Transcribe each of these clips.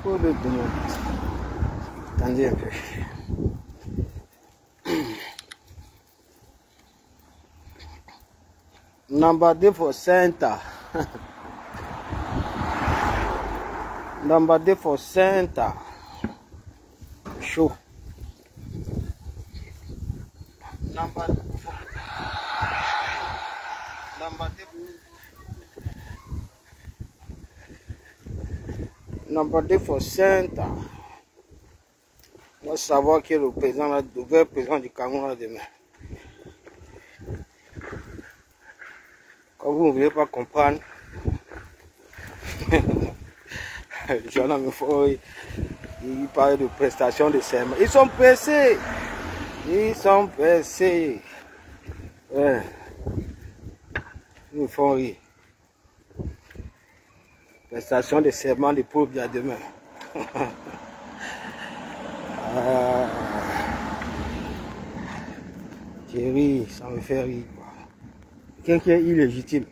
pour le demain. Attendez un peu. Number 2 for center. Number 2 for center. Show. Number 2 for center. On va savoir qui est le président, le nouvel président du Cameroun là demain. Quand vous ne voulez pas comprendre, il parle de prestation de serment. Ils sont pressés. Ils sont pressés. Ouais. Ils nous font rire. Prestation de serment des pauvres à demain. Thierry, ça me fait rire. Quelqu'un qui est illégitime.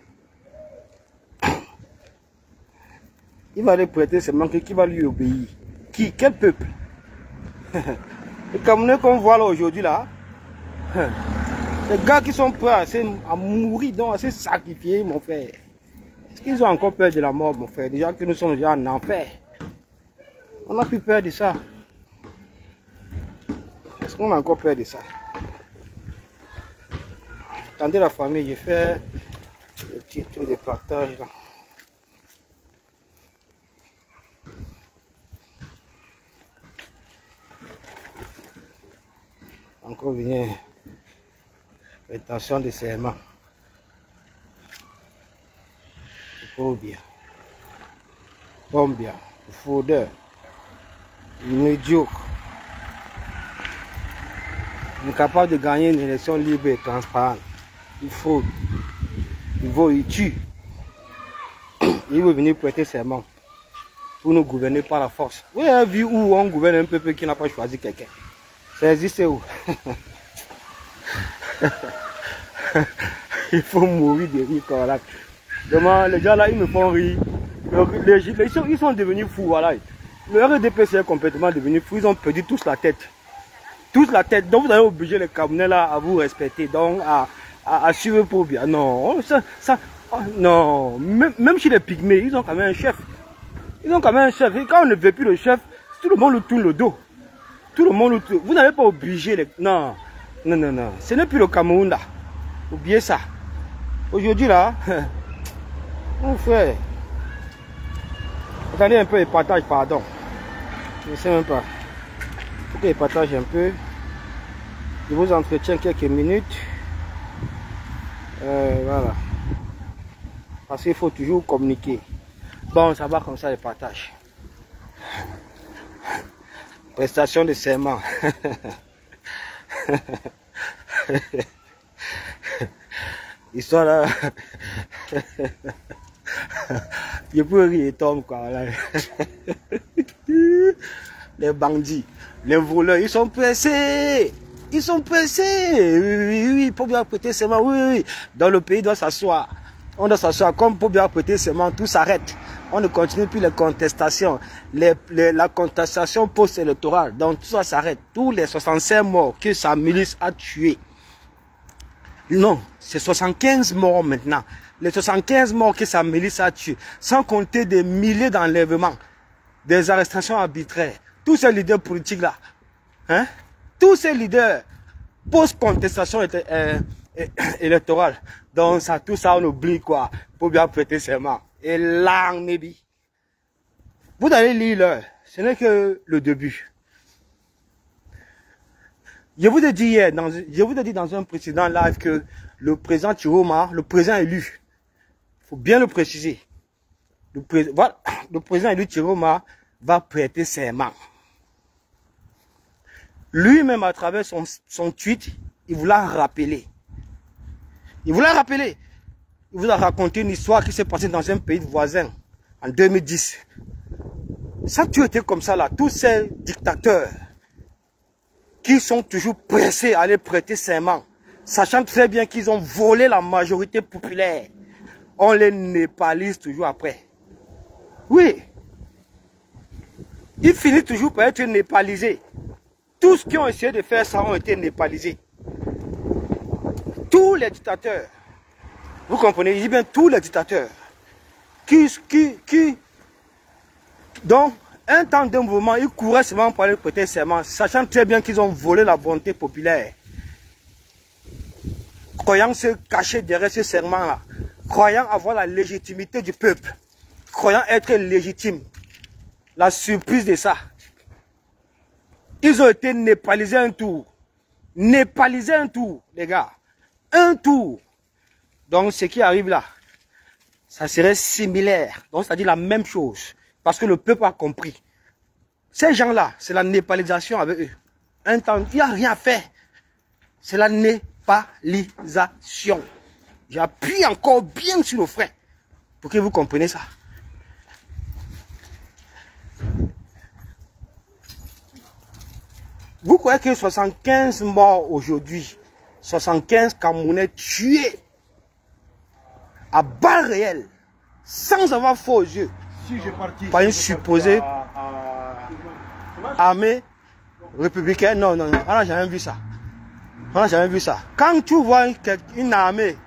Il va aller prêter serment, qui va lui obéir. Qui? Quel peuple? Les Camerounais qu'on voit là aujourd'hui là, les gars qui sont prêts à mourir, donc à se sacrifier, mon frère. Est-ce qu'ils ont encore peur de la mort, mon frère? Déjà que nous sommes déjà en enfer. On n'a plus peur de ça. Est-ce qu'on a encore peur de ça? Attendez la famille, j'ai fait le petit tour de partage là. Encore vient l'intention de serment. Faut bien. Bon bien. Fraudeur. Médiocre. Incapable de gagner une élection libre et transparente. Il fraude. Il vole, il tue. Il veut venir prêter serment pour nous gouverner par la force. Vous avez vu où on gouverne un peuple qui n'a pas choisi quelqu'un? Ça existe où? Il faut mourir de rire quand là. Demain, les gens là, ils me font rire. Ils sont devenus fous, voilà. Le RDPC est complètement devenu fou. Ils ont perdu tous la tête. Tous la tête. Donc vous allez obliger les Camerounais là à vous respecter. Donc à suivre pour bien. Non, non. Même chez les pygmées, ils ont quand même un chef. Ils ont quand même un chef. Et quand on ne veut plus le chef, tout le monde lui tourne le dos. Tout le monde, vous n'avez pas obligé les... Non, non, non, non. Ce n'est plus le Cameroun là. Oubliez ça. Aujourd'hui là, mon frère. Attendez un peu et partage, pardon. Je ne sais même pas. Il faut qu'il partage un peu. Je vous entretiens quelques minutes. Voilà. Parce qu'il faut toujours communiquer. Bon, ça va comme ça, les partages. Prestation de serment. Ils sont là. Je peux rire et tomber quoi. Là. Les bandits, les voleurs, ils sont pressés. Ils sont pressés. Oui, pour bien prêter serment. Oui. Dans le pays, doit s'asseoir. On doit s'asseoir. Comme pour bien prêter serment, tout s'arrête. On ne continue plus les contestations. La contestation post-électorale. Donc tout ça s'arrête. Tous les 65 morts que sa milice a tués. Non, c'est 75 morts maintenant. Les 75 morts que sa milice a tués. Sans compter des milliers d'enlèvements. Des arrestations arbitraires. Tous ces leaders politiques là. Hein? Tous ces leaders post-contestation électorale. Donc ça, tout ça on oublie quoi. Pour bien prêter serment. Et là, maybe. Vous allez lire là. Ce n'est que le début. Je vous ai dit hier, dans un précédent live que le président Chiroma, le président élu, il faut bien le préciser. Le président élu Chiroma va prêter serment. Lui-même, à travers son tweet, il vous l'a rappelé. Il vous l'a rappelé. Il vous a raconté une histoire qui s'est passée dans un pays voisin en 2010. Ça a toujours été comme ça là. Tous ces dictateurs qui sont toujours pressés à aller prêter serment, sachant très bien qu'ils ont volé la majorité populaire, on les népalise toujours après. Oui. Ils finissent toujours par être népalisés. Tous ceux qui ont essayé de faire ça ont été népalisés. Tous les dictateurs, vous comprenez, je dis bien tous les dictateurs, donc, un temps d'un mouvement, ils couraient seulement pour aller prêter serment, sachant très bien qu'ils ont volé la volonté populaire. Croyant se cacher derrière ce serment-là, croyant avoir la légitimité du peuple, croyant être légitime. La surprise de ça, ils ont été népalisés un tour. Népalisés un tour, les gars. Un tour. Donc, ce qui arrive là, ça serait similaire. Donc, c'est-à-dire la même chose. Parce que le peuple a compris. Ces gens-là, c'est la népalisation avec eux. Un temps, il n'y a rien à faire. C'est la népalisation. J'appuie encore bien sur le frein pour que vous compreniez ça. Vous croyez que 75 morts aujourd'hui, 75 Camerounais tués à balles réelles, sans avoir faux aux yeux, si par une supposée armée républicaine? Non, non, non, on n'a jamais vu ça. On n'a jamais vu ça. Quand tu vois une armée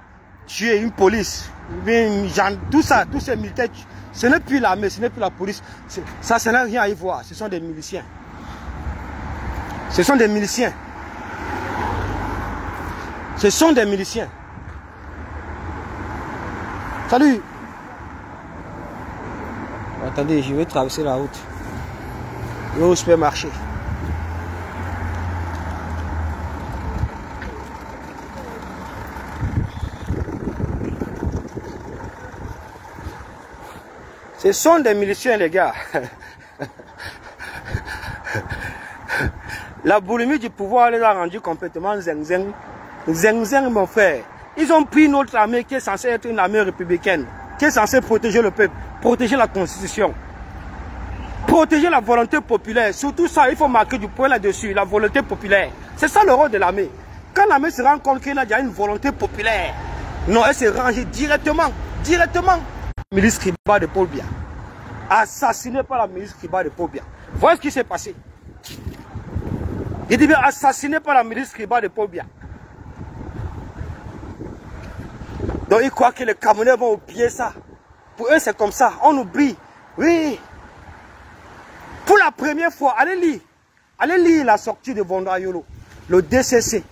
tuer une police, tout ça, tous ces militaires, ce n'est plus l'armée, ce n'est plus la police. Ça n'a rien à y voir. Ce sont des miliciens. Ce sont des miliciens. Ce sont des miliciens. Salut. Attendez, je vais traverser la route. Je vais au supermarché. Ce sont des miliciens, les gars. La boulimie du pouvoir les a rendus complètement zeng-zeng. Zeng-zeng, mon frère. Ils ont pris notre armée qui est censée être une armée républicaine, qui est censée protéger le peuple, protéger la constitution, protéger la volonté populaire. Surtout ça, il faut marquer du point là-dessus, la volonté populaire. C'est ça le rôle de l'armée. Quand l'armée se rend compte qu'il y a une volonté populaire, non, elle se range directement. Milice Kriba de Paul Biya. Assassiné par la milice Kriba de Paul Biya. Voilà ce qui s'est passé. Il dit bien assassiné par la milice Kriba de Paul Biya. Donc ils croient que les Camerounais vont oublier ça. Pour eux c'est comme ça, on oublie. Oui. Pour la première fois, allez lire la sortie de Vonda Yolo, le DCC,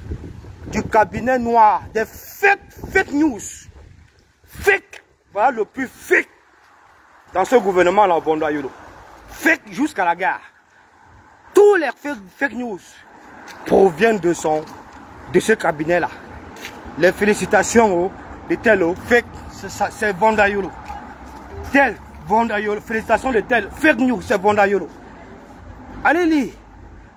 du cabinet noir, des fake news. Fake, voilà le plus fake dans ce gouvernement là, Vonda Yolo. Fake jusqu'à la gare. Tous les fake news proviennent de ce cabinet là. Les félicitations de tel fake, c'est Vonda Yolo. Tel Vonda Yolo, félicitations de tel fake news, c'est Vonda Yolo. Allez lire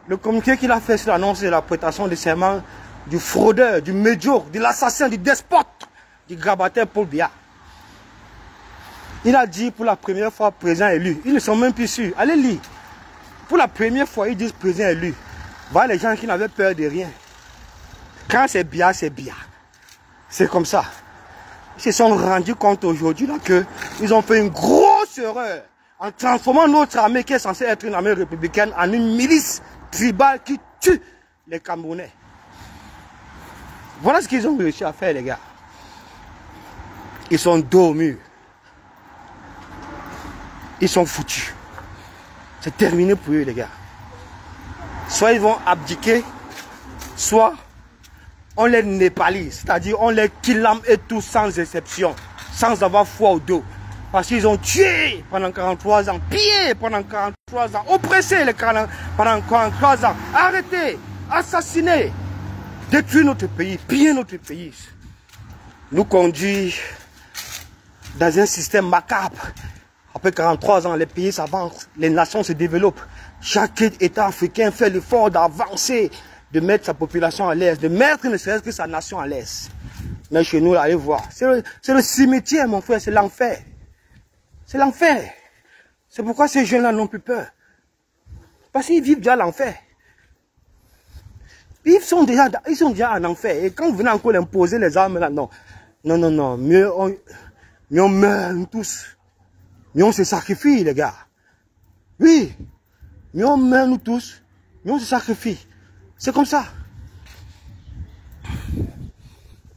le communiqué qu'il a fait sur l'annonce de la prestation de serment du fraudeur, du médiocre, de l'assassin, du despote, du grabataire Paul Biya. Il a dit pour la première fois président élu. Ils ne sont même plus sûrs. Allez lire. Pour la première fois, ils disent président élu. Voilà les gens qui n'avaient peur de rien. Quand c'est Biya, c'est Biya. C'est comme ça. Ils se sont rendus compte aujourd'hui qu'ils ont fait une grosse erreur en transformant notre armée qui est censée être une armée républicaine en une milice tribale qui tue les Camerounais. Voilà ce qu'ils ont réussi à faire, les gars. Ils sont dos au mur. Ils sont foutus. C'est terminé pour eux, les gars. Soit ils vont abdiquer, soit on les népalise, c'est-à-dire on les killame et tout sans exception, sans avoir foi au dos. Parce qu'ils ont tué pendant 43 ans, pillé pendant 43 ans, oppressé pendant 43 ans, arrêté, assassiné, détruit notre pays, pillé notre pays. Nous conduit dans un système macabre. Après 43 ans, les pays s'avancent, les nations se développent. Chaque État africain fait l'effort d'avancer, de mettre sa population à l'aise, de mettre ne serait-ce que sa nation à l'aise. Mais chez nous, là, allez voir, c'est le cimetière, mon frère, c'est l'enfer. C'est l'enfer. C'est pourquoi ces jeunes-là n'ont plus peur. Parce qu'ils vivent déjà l'enfer. Ils sont déjà en enfer. Et quand vous venez encore imposer les armes, là, non. Non, non, non. Mieux on meurt, nous tous. Mieux on se sacrifie, les gars. Oui. Mais on meurt nous tous, mais on se sacrifie. C'est comme ça.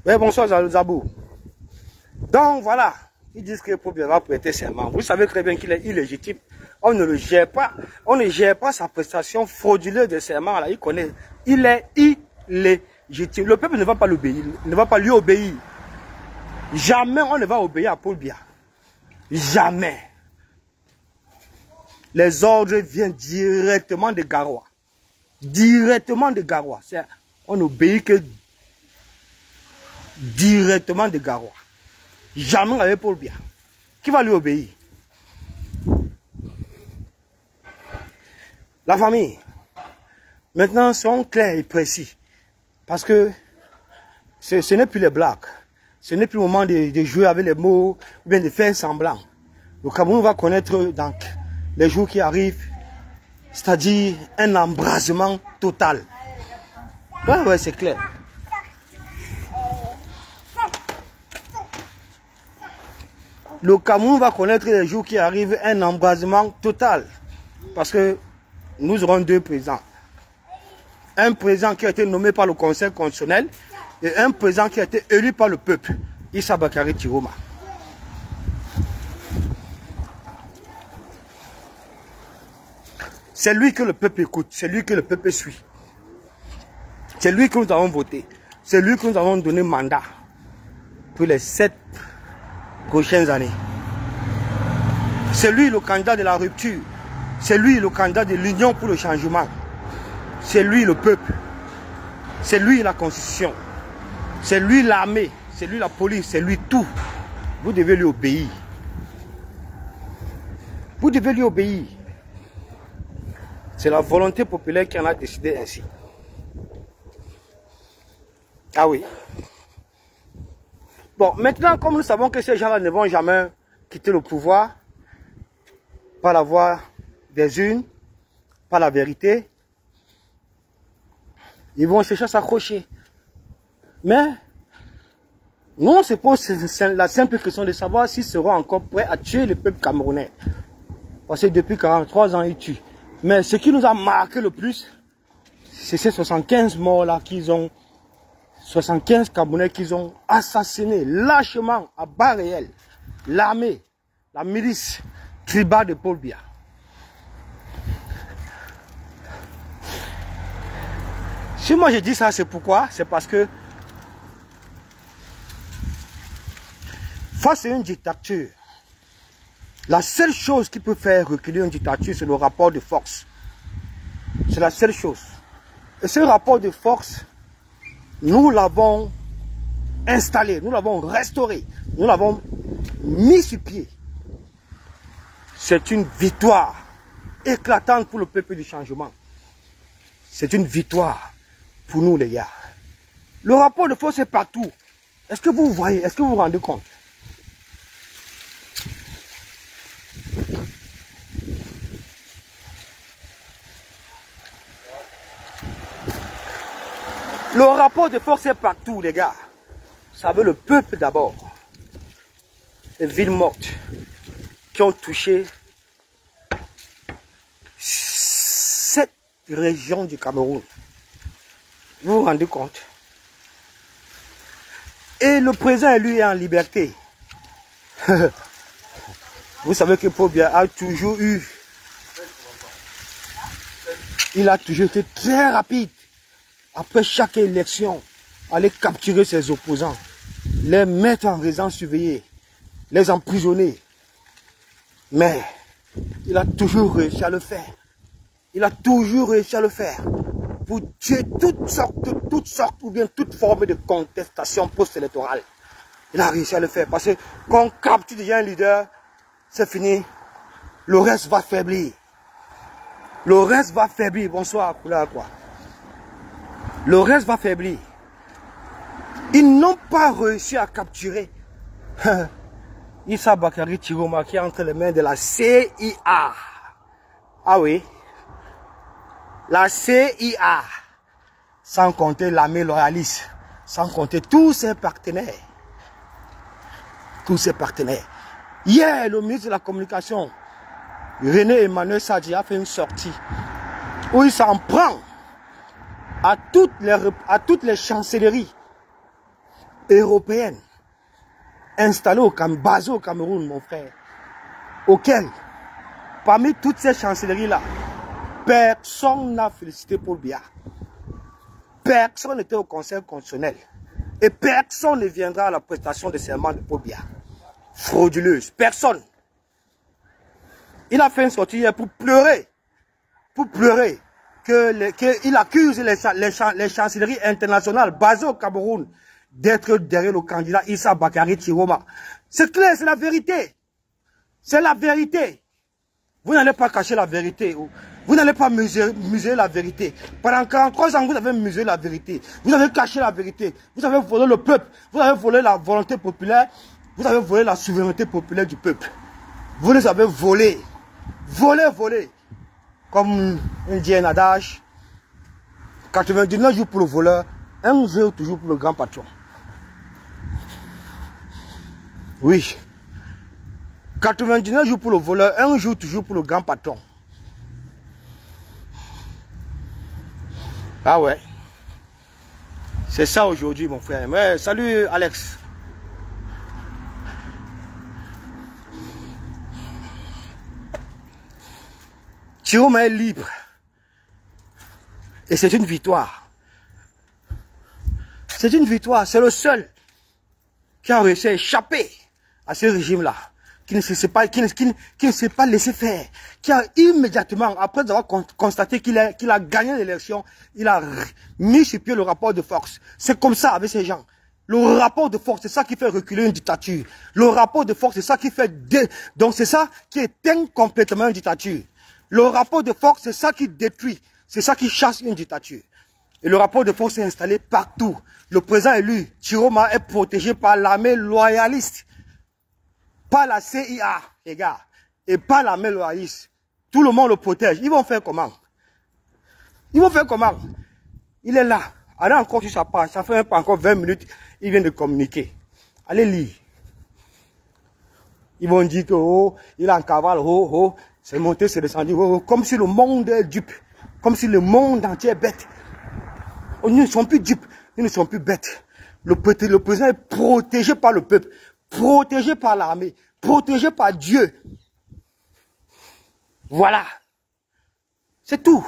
Oui, bonsoir Zabou. Donc voilà, ils disent que Paul Biya va prêter serment. Vous savez très bien qu'il est illégitime. On ne le gère pas. On ne gère pas sa prestation frauduleuse de serment. Là, il connaît. Il est illégitime. Le peuple ne va pas l'obéir. Ne va pas lui obéir. Jamais on ne va obéir à Paul Biya. Jamais. Les ordres viennent directement de Garoua. Directement de Garoua. On n'obéit que directement de Garoua. Jamais avec Paul Biya. Qui va lui obéir? La famille. Maintenant, soyons clairs et précis. Parce que ce n'est plus les blagues. Ce n'est plus le moment de jouer avec les mots ou bien de faire semblant. Le Cameroun va connaître dans les jours qui arrivent, c'est-à-dire un embrasement total. Ouais, c'est clair. Le Cameroun va connaître les jours qui arrivent un embrasement total. Parce que nous aurons deux présidents. Un président qui a été nommé par le Conseil constitutionnel et un président qui a été élu par le peuple, Issa Bakary Tiroma. C'est lui que le peuple écoute, c'est lui que le peuple suit. C'est lui que nous avons voté, c'est lui que nous avons donné mandat pour les 7 prochaines années. C'est lui le candidat de la rupture, c'est lui le candidat de l'union pour le changement. C'est lui le peuple, c'est lui la constitution, c'est lui l'armée, c'est lui la police, c'est lui tout. Vous devez lui obéir. Vous devez lui obéir. C'est la volonté populaire qui en a décidé ainsi. Ah oui. Bon, maintenant, comme nous savons que ces gens-là ne vont jamais quitter le pouvoir par la voie des urnes, par la vérité, ils vont chercher à s'accrocher. Mais, nous, on se pose la simple question de savoir s'ils seront encore prêts à tuer le peuple camerounais. Parce que depuis 43 ans, ils tuent. Mais ce qui nous a marqué le plus, c'est ces 75 morts-là qu'ils ont, 75 Camerounais qu'ils ont assassinés lâchement à balles réelles. L'armée, la milice tribale de Paul Biya. Si moi je dis ça, c'est pourquoi? C'est parce que face à une dictature, la seule chose qui peut faire reculer une dictature, c'est le rapport de force. C'est la seule chose. Et ce rapport de force, nous l'avons installé, nous l'avons restauré, nous l'avons mis sur pied. C'est une victoire éclatante pour le peuple du changement. C'est une victoire pour nous les gars. Le rapport de force est partout. Est-ce que vous voyez, est-ce que vous vous rendez compte? Le rapport de force est partout, les gars. Ça veut le peuple d'abord. Les villes mortes qui ont touché cette région du Cameroun. Vous vous rendez compte? Et le président, lui, est en liberté. Vous savez que Paul Biya a toujours eu... Il a toujours été très rapide. Après chaque élection, aller capturer ses opposants, les mettre en résidence surveillée, les emprisonner. Mais il a toujours réussi à le faire. Il a toujours réussi à le faire. Pour tuer toutes sortes ou bien toute forme de contestation post-électorale. Il a réussi à le faire. Parce que quand on capture déjà un leader, c'est fini. Le reste va faiblir. Le reste va faiblir. Bonsoir, quoi. Le reste va faiblir. Ils n'ont pas réussi à capturer Issa Bakary Tiroma qui est entre les mains de la CIA. Ah oui. La CIA. Sans compter l'armée loyaliste. Sans compter tous ses partenaires. Tous ses partenaires. Hier, le ministre de la Communication René Emmanuel Sadji a fait une sortie où il s'en prend à toutes les chancelleries européennes installées basées au Cameroun, mon frère, auxquelles, parmi toutes ces chancelleries-là, personne n'a félicité Paul Biya. Personne n'était au Conseil constitutionnel. Et personne ne viendra à la prestation de serment de Paul Biya. Frauduleuse. Personne. Il a fait une sortie hier pour pleurer. Pour pleurer. Qu'il accuse les chancelleries internationales basées au Cameroun d'être derrière le candidat Issa Bakary Chiroma. C'est clair, c'est la vérité. C'est la vérité. Vous n'allez pas cacher la vérité. Vous n'allez pas museler la vérité. Pendant 43 ans, vous avez muselé la vérité. Vous avez caché la vérité. Vous avez volé le peuple. Vous avez volé la volonté populaire. Vous avez volé la souveraineté populaire du peuple. Vous les avez volés. Volés. Comme on dit un adage, 99 jours pour le voleur, un jour toujours pour le grand patron. Oui. 99 jours pour le voleur, un jour toujours pour le grand patron. Ah ouais. C'est ça aujourd'hui, mon frère. Ouais, salut Alex. Chiroma est libre. Et c'est une victoire. C'est une victoire. C'est le seul qui a réussi à échapper à ce régime-là. Qui ne s'est pas laissé faire. Qui a immédiatement, après avoir constaté qu'il a gagné l'élection, il a mis sur pied le rapport de force. C'est comme ça avec ces gens. Le rapport de force, c'est ça qui fait reculer une dictature. Le rapport de force, c'est ça qui fait... Donc c'est ça qui éteint complètement une dictature. Le rapport de force, c'est ça qui détruit. C'est ça qui chasse une dictature. Et le rapport de force est installé partout. Le président élu, Chiroma, est protégé par l'armée loyaliste. Pas la CIA, les gars. Et pas l'armée loyaliste. Tout le monde le protège. Ils vont faire comment? Ils vont faire comment? Il est là. Allez encore sur sa page. Ça fait pas encore 20 minutes. Il vient de communiquer. Allez lire. Ils vont dire que, oh, il est en cavale, oh, c'est monté, c'est descendu, oh, comme si le monde est dupe. Comme si le monde entier est bête. Oh, ils ne sont plus dupes. Ils ne sont plus bêtes. Le président est protégé par le peuple. Protégé par l'armée. Protégé par Dieu. Voilà. C'est tout.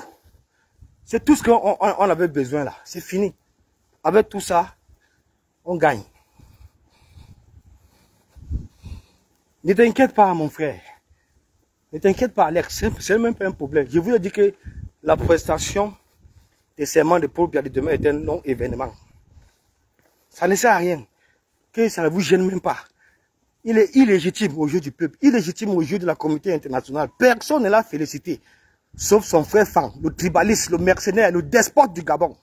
C'est tout ce qu'on avait besoin là. C'est fini. Avec tout ça, on gagne. Ne t'inquiète pas, mon frère. Ne t'inquiète pas, Alex. C'est même pas un problème. Je vous ai dit que la prestation des serments de Paul Biya de demain est un non-événement. Ça ne sert à rien. Que ça ne vous gêne même pas. Il est illégitime au jeu du peuple. Illégitime au jeu de la communauté internationale. Personne ne l'a félicité. Sauf son frère Fan, le tribaliste, le mercenaire, le despote du Gabon.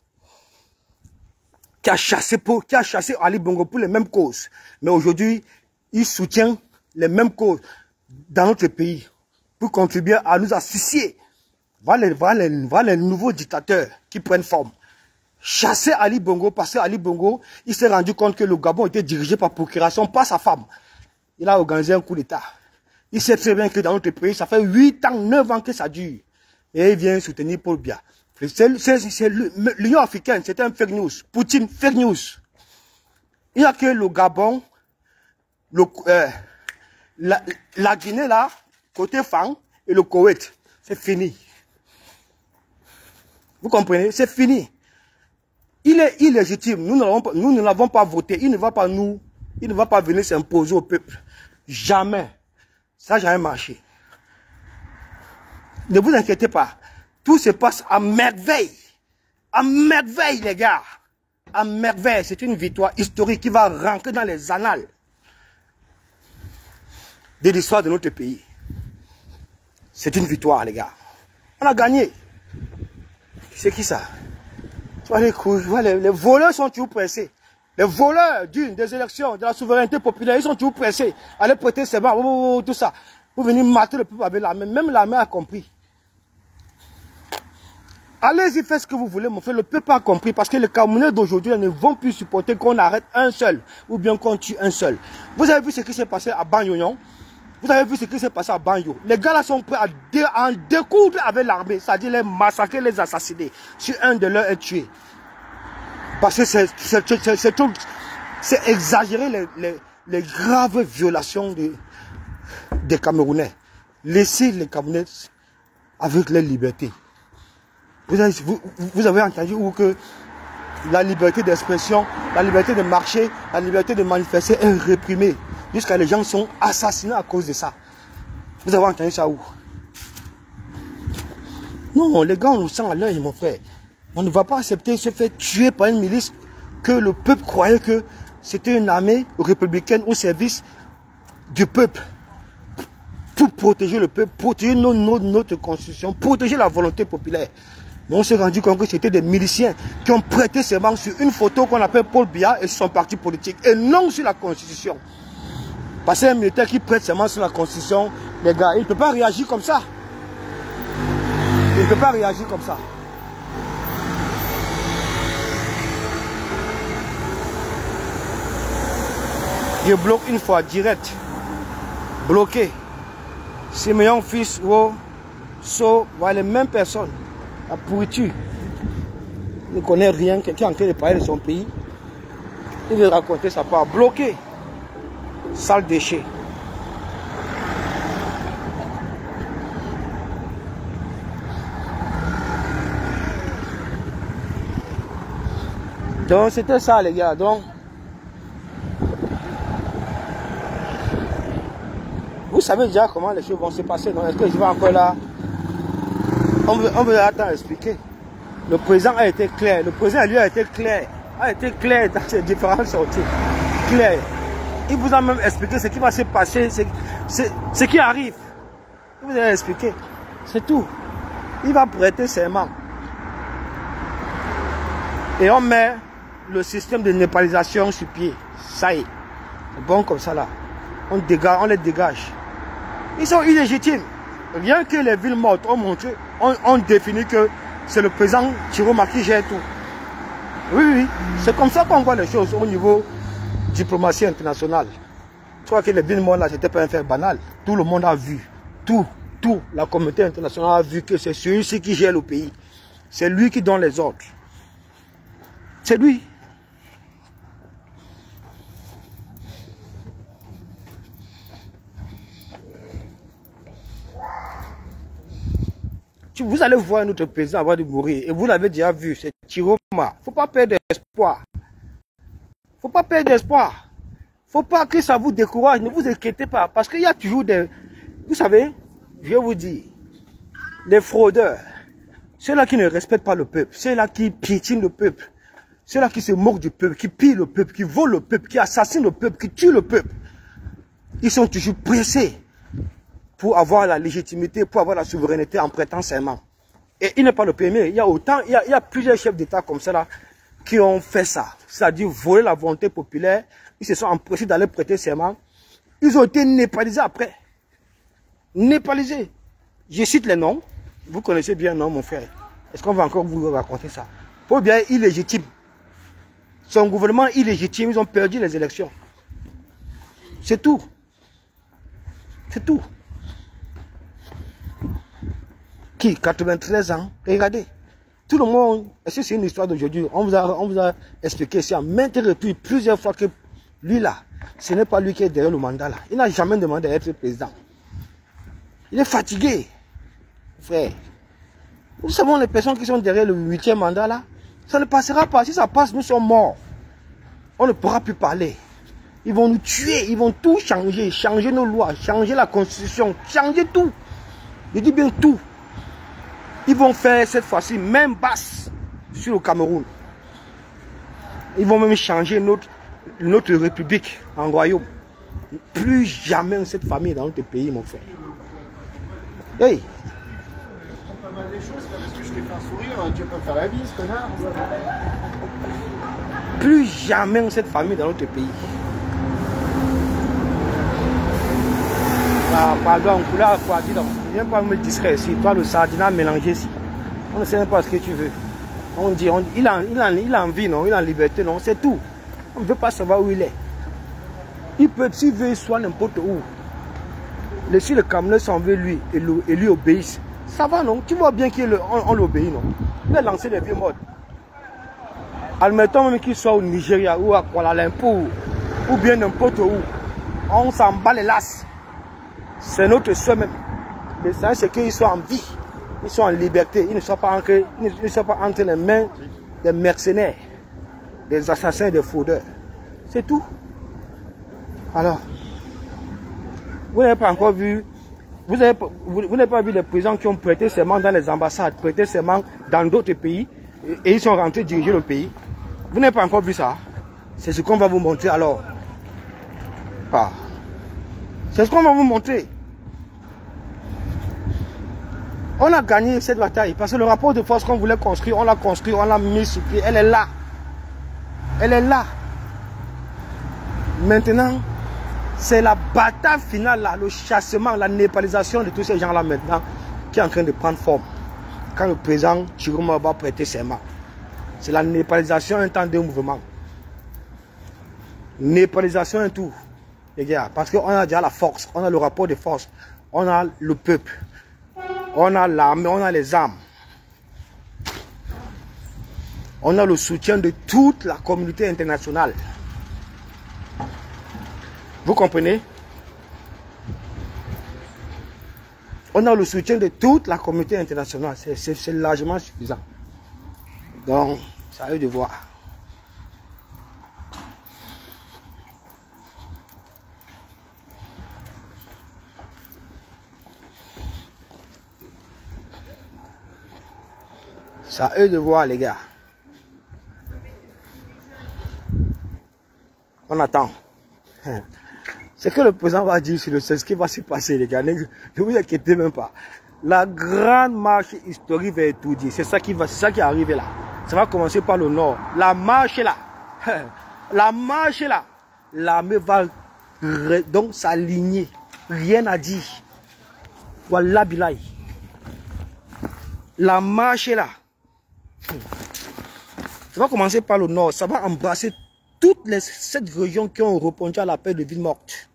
Qui a chassé Ali Bongo pour les mêmes causes. Mais aujourd'hui, il soutient les mêmes causes dans notre pays. Pour contribuer à nous associer. Voilà les nouveaux dictateurs qui prennent forme. Chasser Ali Bongo, parce que Ali Bongo, il s'est rendu compte que le Gabon était dirigé par procuration, par sa femme. Il a organisé un coup d'État. Il sait très bien que dans notre pays, ça fait 8 ans, 9 ans que ça dure. Et il vient soutenir Paul Biya. L'Union africaine, c'est un fake news. Poutine, fake news. Il n'y a que le Gabon, la Guinée là, côté Fan, et le Koweït. C'est fini. Vous comprenez? C'est fini. Il est illégitime. Nous ne l'avons pas voté. Il ne va pas venir s'imposer au peuple. Jamais. Ça n'a jamais marché. Ne vous inquiétez pas. Tout se passe à merveille. À merveille, les gars. À merveille. C'est une victoire historique qui va rentrer dans les annales de l'histoire de notre pays. C'est une victoire, les gars. On a gagné. C'est qui ça? Les voleurs sont toujours pressés. Les voleurs des élections, de la souveraineté populaire, ils sont toujours pressés. Allez prêter serment, tout ça. Vous venez mater le peuple avec l'armée. Même l'armée a compris. Allez-y, faites ce que vous voulez, mon frère. Le peuple a compris. Parce que les Camerounais d'aujourd'hui ne vont plus supporter qu'on arrête un seul. Ou bien qu'on tue un seul. Vous avez vu ce qui s'est passé à Banyoyon. Vous avez vu ce qui s'est passé à Banjo. Les gars là sont prêts à en découdre avec l'armée, c'est-à-dire les massacrer, les assassiner. Si un de leurs est tué. Parce que c'est exagérer les graves violations des Camerounais. Laissez les Camerounais avec leur liberté. Vous avez entendu où que la liberté d'expression, la liberté de marcher, la liberté de manifester est réprimée. Jusqu'à les gens sont assassinés à cause de ça. Vous avez entendu ça où? Non, les gars, on nous sent à l'œil, mon frère. On ne va pas accepter se faire tuer par une milice que le peuple croyait que c'était une armée républicaine au service du peuple. Pour protéger le peuple, protéger notre constitution, protéger la volonté populaire. Mais on s'est rendu compte que c'était des miliciens qui ont prêté serment sur une photo qu'on appelle Paul Biya et son parti politique, et non sur la constitution. Parce qu'un militaire qui prête serment sur la constitution, les gars, il ne peut pas réagir comme ça. Il ne peut pas réagir comme ça. Je bloque une fois, direct. Bloqué. Simeon fils, voilà les mêmes personnes. La pourriture. Il ne connaît rien, quelqu'un est en train de parler de son pays. Il veut raconter sa part. Bloqué. Sale déchet. Donc c'était ça les gars. Donc vous savez déjà comment les choses vont se passer. Est-ce que je vais encore là? On veut attendre expliquer. Le président a été clair. Le président lui a été clair. A été clair dans ses différentes sorties. Clair. Il vous a même expliqué ce qui va se passer. Ce qui arrive. Il vous a expliqué. C'est tout. Il va prêter serment. Et on met le système de népalisation sur pied. Ça y est. C'est bon comme ça là. On les dégage. Ils sont illégitimes. Rien que les villes mortes ont montré, ont défini que c'est le président Chiroma qui gère tout. Oui, oui. C'est comme ça qu'on voit les choses au niveau diplomatie internationale. Tu vois que les villes mortes là, c'était pas un fait banal. Tout le monde a vu. Tout. La communauté internationale a vu que c'est celui-ci qui gère le pays. C'est lui qui donne les ordres. C'est lui. Vous allez voir notre président avant de mourir. Et vous l'avez déjà vu, c'est Chiroma. Il ne faut pas perdre d'espoir. Il ne faut pas perdre d'espoir. Il ne faut pas que ça vous décourage. Ne vous inquiétez pas. Parce qu'il y a toujours des... Vous savez, je vais vous dire, les fraudeurs, ceux-là qui ne respectent pas le peuple, ceux-là qui piétinent le peuple, ceux-là qui se moquent du peuple, qui pillent le peuple, qui volent le peuple, qui assassinent le peuple, qui tuent le peuple, ils sont toujours pressés pour avoir la légitimité, pour avoir la souveraineté en prêtant serment. Et il n'est pas le premier. Il y a plusieurs chefs d'État comme ça là, qui ont fait ça. C'est-à-dire voler la volonté populaire. Ils se sont empressés d'aller prêter serment. Ils ont été népalisés après. Népalisés. Je cite les noms. Vous connaissez bien, non, mon frère? Est-ce qu'on va encore vous raconter ça? Pour bien illégitime. Son gouvernement illégitime, ils ont perdu les élections. C'est tout. C'est tout. Qui 93 ans. Regardez. Tout le monde. Est-ce que c'est une histoire d'aujourd'hui? On vous a expliqué ça maintes reprises, plusieurs fois que lui là, ce n'est pas lui qui est derrière le mandat là. Il n'a jamais demandé à être président. Il est fatigué. Frère. Vous savez les personnes qui sont derrière le 8e mandat là, ça ne passera pas. Si ça passe, nous sommes morts. On ne pourra plus parler. Ils vont nous tuer, ils vont tout changer. Changer nos lois, changer la constitution, changer tout. Je dis bien tout. Ils vont faire cette fois-ci même basse sur le Cameroun. Ils vont même changer notre république en royaume. Plus jamais cette famille dans notre pays, mon frère. Hey! Pas mal des choses, parce que je t'ai fait un sourire, tu peux me faire la bise, connard. Plus jamais cette famille dans notre pays. Ah, pardon, là, viens pas me distraire ici. Toi, le sardinat mélangé ici. On ne sait même pas ce que tu veux. On dit, il a envie, non? Il a en liberté, non? C'est tout. On ne veut pas savoir où il est. Il peut, s'il veut, soit n'importe où. si le Camerounais s'en veut lui et lui obéisse, ça va non? Tu vois bien qu'on l'obéit non? Il a lancé les vieux modes. Admettons même qu'il soit au Nigeria ou à Kuala Lumpur ou bien n'importe où, on s'en bat les lasses. C'est notre soeur même. L'essentiel c'est qu'ils soient en vie, ils sont en liberté, ils ne soient pas entre les mains des mercenaires, des assassins, des fraudeurs. C'est tout. Alors, vous n'avez pas encore vu, vous n'avez pas vu les présidents qui ont prêté serment dans les ambassades, prêté serment dans d'autres pays, et ils sont rentrés diriger le pays. Vous n'avez pas encore vu ça. C'est ce qu'on va vous montrer alors. Ah. C'est ce qu'on va vous montrer. On a gagné cette bataille parce que le rapport de force qu'on voulait construire, on l'a construit, on l'a mis sur pied. Elle est là. Elle est là. Maintenant, c'est la bataille finale, là, le chassement, la népalisation de tous ces gens-là maintenant qui est en train de prendre forme. Quand le président Chiroma va prêter serment. C'est la népalisation un temps de mouvement. Népalisation un tout. Les gars, parce qu'on a déjà la force, on a le rapport de force, on a le peuple, on a l'armée, on a les armes. On a le soutien de toute la communauté internationale. Vous comprenez? On a le soutien de toute la communauté internationale. C'est largement suffisant. Donc, ça a eu de voir. Ça a eu de voir, les gars. On attend. Ce que le président va dire sur le c'est ce qui va se passer, les gars. Ne vous inquiétez même pas. La grande marche historique va être tout dit. C'est ça qui est arrivé là. Ça va commencer par le nord. La marche là. La marche là. L'armée va donc s'aligner. Rien à dire. Voilà Bilay. La marche là. Ça va commencer par le nord. Ça va embrasser toutes les 7 régions qui ont répondu à l'appel de ville morte.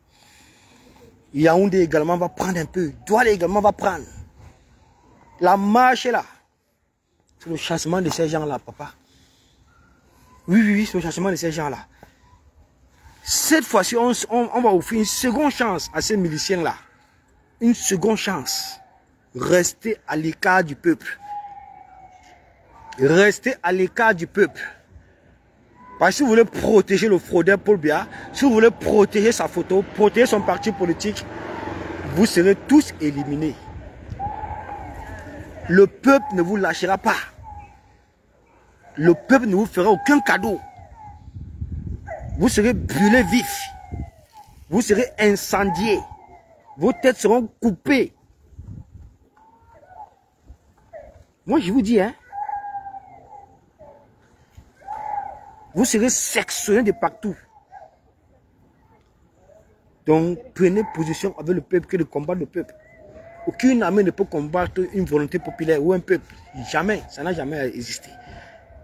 Yaoundé également va prendre un peu. Douala également va prendre. La marche est là. C'est le chassement de ces gens-là, papa. Oui, c'est le chassement de ces gens-là. Cette fois-ci, on va offrir une seconde chance à ces miliciens-là. Une seconde chance. Restez à l'écart du peuple. Restez à l'écart du peuple. Parce que si vous voulez protéger le fraudeur Paul Biya, si vous voulez protéger sa photo, protéger son parti politique, vous serez tous éliminés. Le peuple ne vous lâchera pas. Le peuple ne vous fera aucun cadeau. Vous serez brûlés vifs. Vous serez incendiés. Vos têtes seront coupées. Moi, je vous dis, hein. Vous serez sectionnés de partout. Donc, prenez position avec le peuple que de combattre le peuple. Aucune armée ne peut combattre une volonté populaire ou un peuple. Jamais. Ça n'a jamais existé.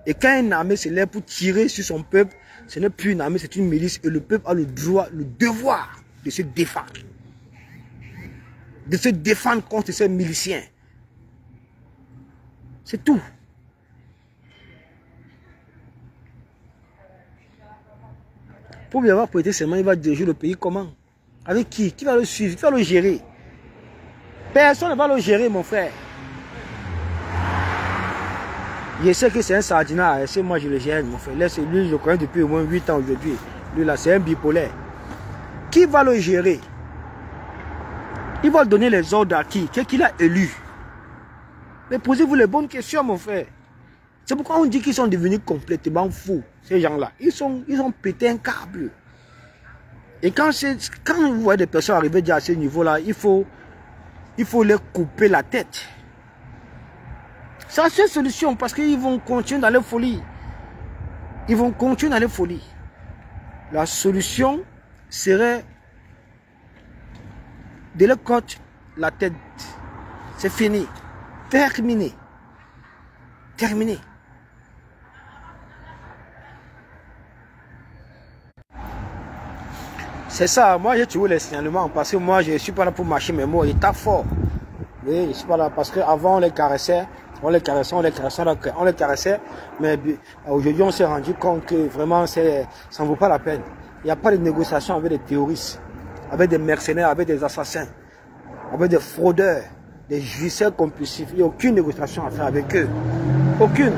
Et quand une armée se lève pour tirer sur son peuple, ce n'est plus une armée, c'est une milice. Et le peuple a le droit, le devoir de se défendre. De se défendre contre ces miliciens. C'est tout. Pour lui avoir prêté serment, il va diriger le pays comment? Avec qui? Qui va le suivre? Qui va le gérer? Personne ne va le gérer, mon frère. Je sais que c'est un sardinat, c'est moi je le gère, mon frère. Là, c'est lui, je le connais depuis au moins 8 ans aujourd'hui. Lui là, c'est un bipolaire. Qui va le gérer? Il va donner les ordres à qui? Qu'est-ce qu'il a élu? Mais posez-vous les bonnes questions, mon frère. C'est pourquoi on dit qu'ils sont devenus complètement fous, ces gens-là. Ils ont pété un câble. Et quand vous voyez des personnes arriver déjà à ce niveau-là, il faut les couper la tête. C'est la seule solution parce qu'ils vont continuer dans les folies. Ils vont continuer dans les folies. La solution serait de leur cote la tête. C'est fini. Terminé. Terminé. C'est ça, moi j'ai tué les signalements parce que moi je ne suis pas là pour mâcher mes mots, il tape fort. Oui, je ne suis pas là parce qu'avant on les caressait, mais aujourd'hui on s'est rendu compte que vraiment ça ne vaut pas la peine. Il n'y a pas de négociation avec des terroristes, avec des mercenaires, avec des assassins, avec des fraudeurs, des jouisseurs compulsifs. Il n'y a aucune négociation à faire avec eux. Aucune.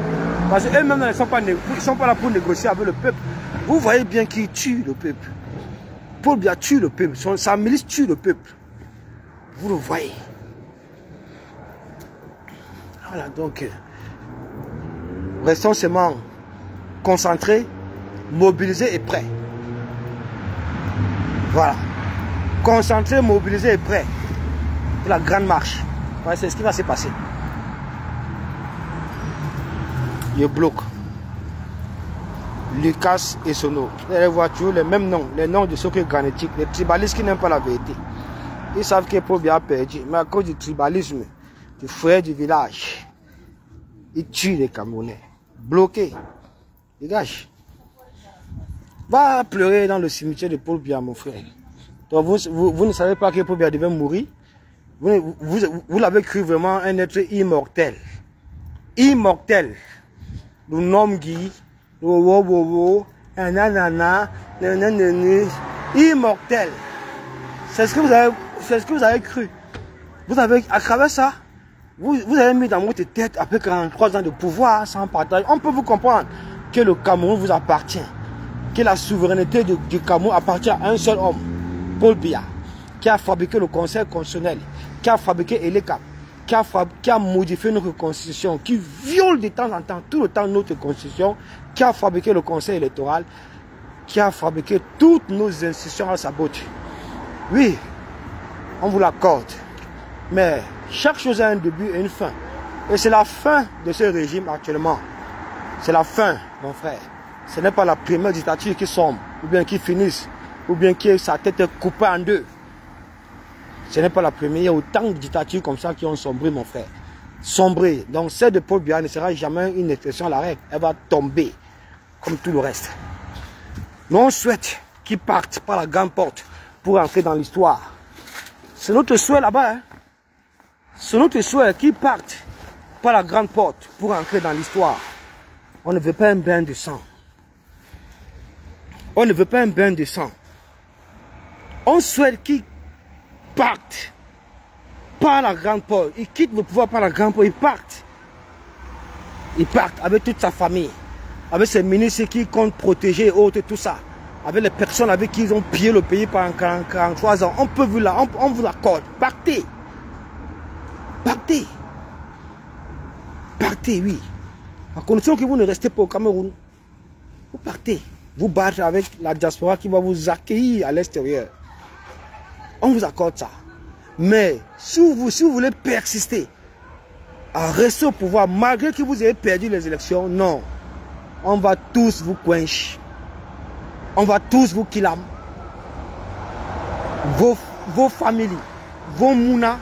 Parce qu'eux-mêmes ils ne sont pas là pour négocier avec le peuple. Vous voyez bien qu'ils tuent le peuple. Paul Biya tue le peuple, sa milice tue le peuple. Vous le voyez. Voilà, donc, restons seulement concentrés, mobilisés et prêts. Voilà. Concentrés, mobilisés et prêts pour la grande marche. Voilà, c'est ce qui va se passer. Je bloque. Lucas et Sono. Les voitures, les mêmes noms, les noms de ceux qui sont granitique, les tribalistes qui n'aiment pas la vérité. Ils savent que Paul Biya a perdu, mais à cause du tribalisme, du frère du village, ils tuent les Camerounais. Bloqués. Dégage. Va pleurer dans le cimetière de Paul Biya, mon frère. Donc vous ne savez pas que Paul Biya devait mourir. Vous l'avez cru vraiment un être immortel. Immortel. Le nom Guy. Immortel. C'est ce que vous avez cru. Vous avez, à travers ça, vous avez mis dans votre tête, après 43 ans de pouvoir sans partage, on peut vous comprendre que le Cameroun vous appartient. Que la souveraineté du Cameroun appartient à un seul homme, Paul Biya, qui a fabriqué le Conseil constitutionnel, qui a fabriqué ELECAP, qui a modifié notre constitution, qui viole de temps en temps, tout le temps, notre constitution, qui a fabriqué le conseil électoral, qui a fabriqué toutes nos institutions à sa beauté. Oui, on vous l'accorde. Mais chaque chose a un début et une fin. Et c'est la fin de ce régime actuellement. C'est la fin, mon frère. Ce n'est pas la première dictature qui sombre, ou bien qui finisse, ou bien qui sa tête est coupée en deux. Ce n'est pas la première. Il y a autant de dictatures comme ça qui ont sombré, mon frère. Sombré. Donc celle de Paul Biya ne sera jamais une exception à la règle. Elle va tomber, comme tout le reste. Nous on souhaite qu'ils partent par la grande porte pour entrer dans l'histoire. C'est notre souhait là-bas. Hein? C'est notre souhait qu'ils partent par la grande porte pour entrer dans l'histoire. On ne veut pas un bain de sang. On ne veut pas un bain de sang. On souhaite qu'ils partent par la grande porte. Ils quittent le pouvoir par la grande porte. Ils partent. Ils partent avec toute sa famille. Avec ses ministres qui comptent protéger et autres, tout ça. Avec les personnes avec qui ils ont pillé le pays pendant 43 ans. On peut vous là, on vous l'accorde. Partez. Partez. Partez, oui. À condition que vous ne restez pas au Cameroun. Vous partez. Vous battez avec la diaspora qui va vous accueillir à l'extérieur. On vous accorde ça. Mais si vous voulez persister à rester au pouvoir, malgré que vous ayez perdu les élections, non. On va tous vous quencher. On va tous vous killer. Vos familles, vos mounas,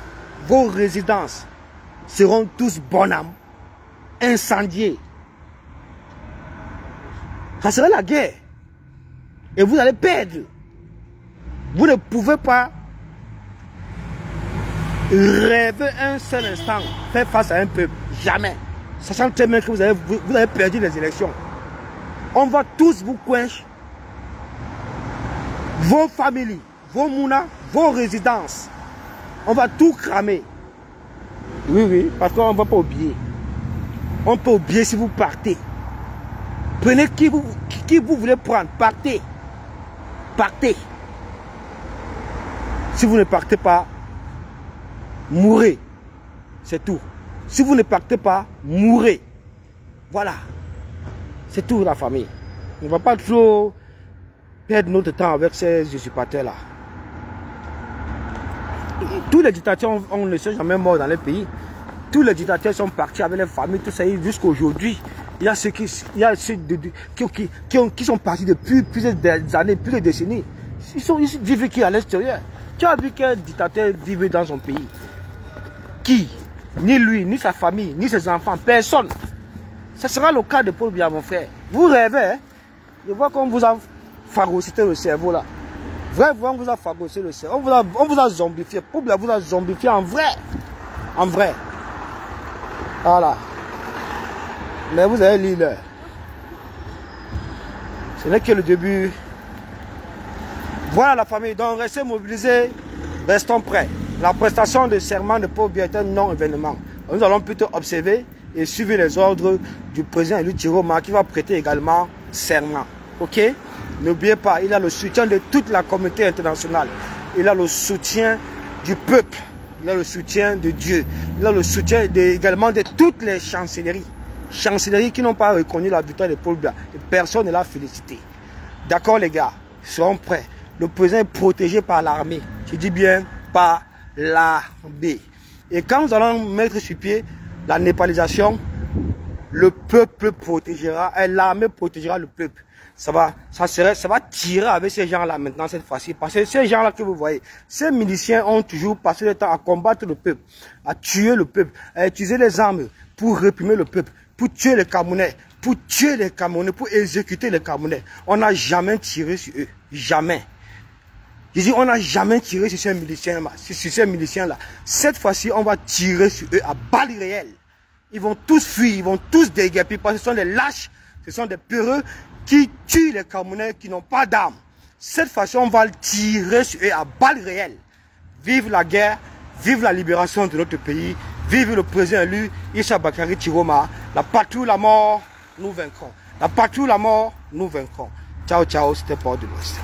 vos résidences seront tous bonhommes, incendiés. Ça sera la guerre. Et vous allez perdre. Vous ne pouvez pas rêver un seul instant, faire face à un peuple. Jamais. Sachant très bien que vous avez perdu les élections. On va tous vous quencher. Vos familles, vos mounas, vos résidences. On va tout cramer. Oui, oui, parce qu'on ne va pas oublier. On peut oublier si vous partez. Prenez qui vous voulez prendre. Partez. Partez. Si vous ne partez pas, mourrez. C'est tout. Si vous ne partez pas, mourrez. Voilà. C'est tout, la famille. On ne va pas trop perdre notre temps avec ces usurpateurs-là. Tous les dictateurs, on ne sait jamais mort dans les pays. Tous les dictateurs sont partis avec les familles, tout ça, jusqu'à aujourd'hui. Il y a ceux qui sont partis depuis plusieurs années, plusieurs décennies. Ils vivent qui à l'extérieur. Tu as vu quel dictateur vivait dans son pays? Qui? Ni lui, ni sa famille, ni ses enfants, personne. Ce sera le cas de Paul Biya, mon frère. Vous rêvez, hein? Je vois qu'on vous a phagocyté le cerveau là. Vrai, on vous a fagossé le cerveau. On vous a zombifié. Pobla vous a zombifié en vrai. En vrai. Voilà. Mais vous avez lu l'heure. Ce n'est que le début. Voilà la famille. Donc restez mobilisés. Restons prêts. La prestation de serment de Paul Biya est un non-événement. Nous allons plutôt observer et suivre les ordres du président Elui Chiroma qui va prêter également serment. Ok? N'oubliez pas, il a le soutien de toute la communauté internationale. Il a le soutien du peuple. Il a le soutien de Dieu. Il a le soutien également de toutes les chancelleries. Chancelleries qui n'ont pas reconnu la victoire de Paul Biya. Et personne ne l'a félicité. D'accord les gars? Ils seront prêts. Le président est protégé par l'armée. Je dis bien par l'armée. Et quand nous allons mettre sur pied la népalisation, le peuple protégera, et l'armée protégera le peuple. Ça va tirer avec ces gens-là maintenant cette fois-ci. Parce que ces gens-là que vous voyez, ces miliciens ont toujours passé le temps à combattre le peuple, à tuer le peuple, à utiliser les armes pour réprimer le peuple, pour tuer les Camerounais, pour exécuter les Camerounais. On n'a jamais tiré sur eux. Jamais. Je dis, on n'a jamais tiré sur ces miliciens-là. Cette fois-ci, on va tirer sur eux à balles réelles. Ils vont tous fuir, ils vont tous déguerpir parce que ce sont des lâches, ce sont des peureux qui tuent les Camerounais qui n'ont pas d'armes. Cette fois-ci, on va tirer sur eux à balles réelles. Vive la guerre, vive la libération de notre pays, vive le président élu Issa Bakary Chiroma. La patrie ou la mort, nous vaincrons. La patrie ou la mort, nous vaincrons. Ciao, ciao, c'était Port de l'Ouest.